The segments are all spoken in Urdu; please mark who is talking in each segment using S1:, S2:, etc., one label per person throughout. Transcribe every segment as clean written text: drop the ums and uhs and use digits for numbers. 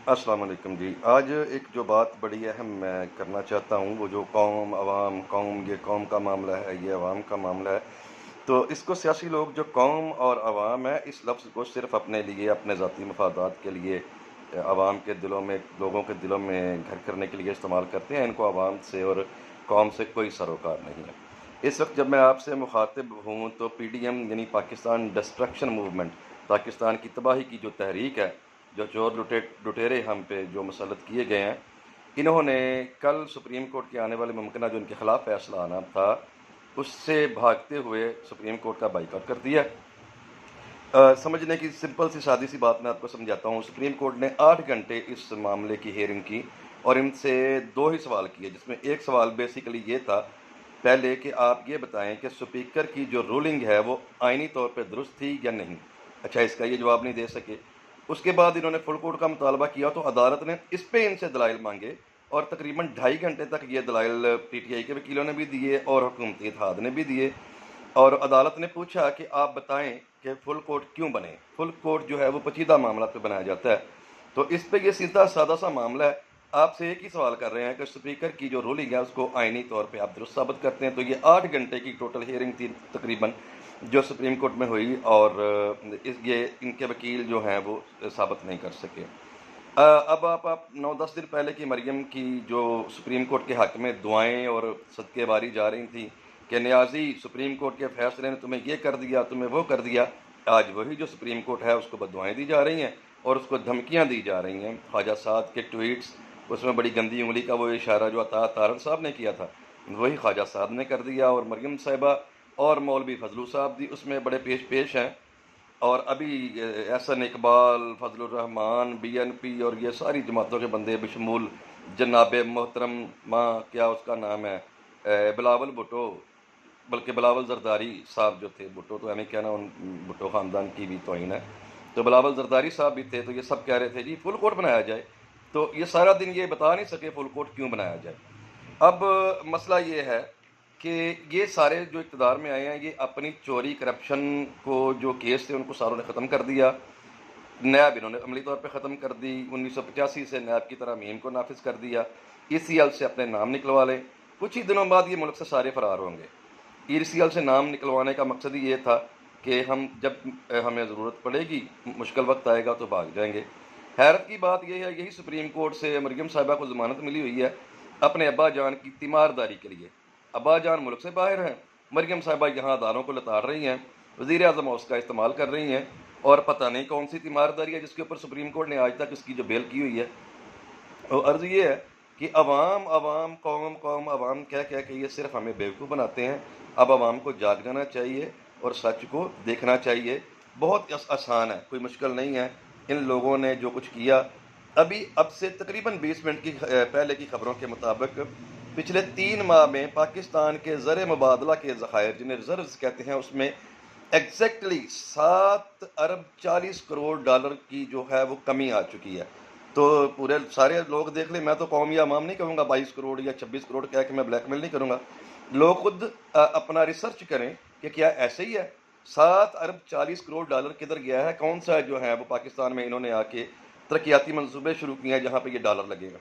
S1: السلام علیکم جی۔ آج ایک جو بات بڑی اہم میں کرنا چاہتا ہوں، وہ جو قوم، عوام، یہ قوم کا معاملہ ہے، یہ عوام کا معاملہ ہے۔ تو اس کو سیاسی لوگ جو قوم اور عوام ہے، اس لفظ کو صرف اپنے لیے، اپنے ذاتی مفادات کے لیے، عوام کے دلوں میں، لوگوں کے دلوں میں گھر کرنے کے لیے استعمال کرتے ہیں۔ ان کو عوام سے اور قوم سے کوئی سروکار نہیں ہے۔ اس وقت جب میں آپ سے مخاطب ہوں تو پی ڈی ایم یعنی پاکستان ڈسٹرکشن موومنٹ، پاکستان کی تباہی کی جو تحریک ہے، جو چور لٹیرے ہم پہ جو مسلط کیے گئے ہیں، انہوں نے کل سپریم کورٹ کے آنے والے ممکنہ جو ان کے خلاف فیصلہ آنا تھا، اس سے بھاگتے ہوئے سپریم کورٹ کا بائیکاٹ کر دیا۔ سمجھنے کی سمپل سی سادی سی بات میں آپ کو سمجھاتا ہوں۔ سپریم کورٹ نے 8 گھنٹے اس معاملے کی ہیئرنگ کی اور ان سے 2 ہی سوال کیے، جس میں ایک سوال بیسیکلی یہ تھا پہلے کہ آپ یہ بتائیں کہ سپیکر کی جو رولنگ ہے وہ آئینی طور پہ درست تھی یا نہیں۔ اچھا، اس کا یہ جواب نہیں دے سکے۔ اس کے بعد انہوں نے فل کورٹ کا مطالبہ کیا تو عدالت نے اس پہ ان سے دلائل مانگے اور تقریباً 2.5 گھنٹے تک یہ دلائل پی ٹی آئی کے وکیلوں نے بھی دیے اور حکومتی اتحاد نے بھی دیے، اور عدالت نے پوچھا کہ آپ بتائیں کہ فل کورٹ کیوں بنے۔ فل کورٹ جو ہے وہ پیچیدہ معاملات پہ بنایا جاتا ہے، تو اس پہ یہ سیدھا سادہ سا معاملہ ہے۔ آپ سے ایک ہی سوال کر رہے ہیں کہ سپیکر کی جو رولنگ ہے اس کو آئینی طور پہ آپ درست ثابت کرتے ہیں۔ تو یہ 8 گھنٹے کی ٹوٹل ہیئرنگ تھی تقریباً، جو سپریم کورٹ میں ہوئی، اور یہ ان کے وکیل جو ہیں وہ ثابت نہیں کر سکے۔ اب آپ 9-10 دن پہلے کی مریم کی جو سپریم کورٹ کے حق میں دعائیں اور صدقے باری جا رہی تھیں کہ نیازی سپریم کورٹ کے فیصلے نے تمہیں یہ کر دیا، تمہیں وہ کر دیا، آج وہی جو سپریم کورٹ ہے اس کو بددعائیں دی جا رہی ہیں اور اس کو دھمکیاں دی جا رہی ہیں۔ خواجہ سعد کے ٹویٹس، اس میں بڑی گندی انگلی کا وہ اشارہ جو عطا تارڑ صاحب نے کیا تھا، وہی خواجہ صاحب نے کر دیا، اور مریم صاحبہ اور مولوی فضلو صاحب بھی اس میں بڑے پیش ہیں، اور ابھی احسن اقبال، فضل الرحمان، بی این پی اور یہ ساری جماعتوں کے بندے بشمول جناب محترم ماں کیا اس کا نام ہے، بلاول بھٹو، بلکہ بلاول زرداری صاحب جو تھے، بھٹو تو ہمیں کہنا، ان بھٹو خاندان کی بھی توہین ہے، تو بلاول زرداری صاحب بھی تھے، تو یہ سب کہہ رہے تھے جی فل کورٹ بنایا جائے، تو یہ سارا دن یہ بتا نہیں سکے فل کورٹ کیوں بنایا جائے۔ اب مسئلہ یہ ہے کہ یہ سارے جو اقتدار میں آئے ہیں، یہ اپنی چوری کرپشن کو جو کیس تھے ان کو ساروں نے ختم کر دیا۔ نیب انہوں نے عملی طور پہ ختم کر دی، 1985 سے نیب کی ترامیم کو نافذ کر دیا، ای سی ایل سے اپنے نام نکلوا لیں، کچھ ہی دنوں بعد یہ ملک سے سارے فرار ہوں گے۔ ای سی ایل سے نام نکلوانے کا مقصد ہی یہ تھا کہ ہم جب ہمیں ضرورت پڑے گی، مشکل وقت آئے گا تو بھاگ جائیں گے۔ حیرت کی بات یہ ہے، یہی سپریم کورٹ سے مریم صاحبہ کو ضمانت ملی ہوئی ہے اپنے ابا جان کی تیمارداری کے لیے۔ ابا جان ملک سے باہر ہیں، مریم صاحبہ یہاں اداروں کو لتاڑ رہی ہیں، وزیر اعظم اس کا استعمال کر رہی ہیں، اور پتہ نہیں کون سی تیمارداری ہے جس کے اوپر سپریم کورٹ نے آج تک اس کی جو بیل کی ہوئی ہے۔ اور عرض یہ ہے کہ عوام عوام، قوم قوم، عوام کہہ کے یہ صرف ہمیں بیوقوف بناتے ہیں۔ اب عوام کو جاگ جانا چاہیے اور سچ کو دیکھنا چاہیے۔ بہت آسان ہے، کوئی مشکل نہیں ہے۔ ان لوگوں نے جو کچھ کیا، اب سے تقریباً 20 منٹ کی پہلے کی خبروں کے مطابق پچھلے 3 ماہ میں پاکستان کے زر مبادلہ کے ذخائر، جنہیں ریزروز کہتے ہیں، اس میں ایگزیکٹلی 7 ارب 40 کروڑ ڈالر کی جو ہے وہ کمی آ چکی ہے۔ تو پورے سارے لوگ دیکھ لیں، میں تو قومی عوام نہیں کہوں گا 22 کروڑ یا 26 کروڑ کہہ کے میں بلیک میل نہیں کروں گا۔ لوگ خود اپنا ریسرچ کریں کہ کیا ایسے ہی ہے۔ 7 ارب 40 کروڑ ڈالر کدھر گیا ہے؟ کون سا جو ہے وہ پاکستان میں انہوں نے آ کے ترقیاتی منصوبے شروع کیے ہیں جہاں پہ یہ ڈالر لگے گا؟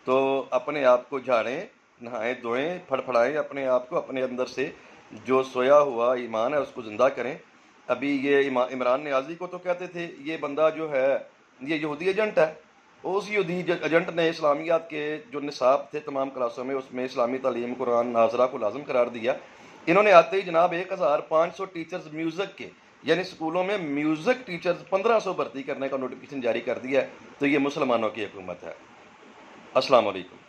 S1: تو اپنے آپ کو جھاڑیں، نہائیں دھوئیں، پھڑپھڑائیں اپنے آپ کو، اپنے اندر سے جو سویا ہوا ایمان ہے اس کو زندہ کریں۔ ابھی یہ عمران نیازی کو تو کہتے تھے یہ بندہ جو ہے یہ یہودی ایجنٹ ہے، اس یہودی ایجنٹ نے اسلامیات کے جو نصاب تھے تمام کلاسوں میں، اس میں اسلامی تعلیم قرآن ناظرہ کو لازم قرار دیا۔ انہوں نے آتے ہی جناب 1500 ٹیچرز میوزک کے، یعنی اسکولوں میں میوزک ٹیچرز 1500 بھرتی کرنے کا نوٹیفکیشن جاری کر دیا ہے۔ تو یہ مسلمانوں کی حکومت ہے۔ السلام علیکم۔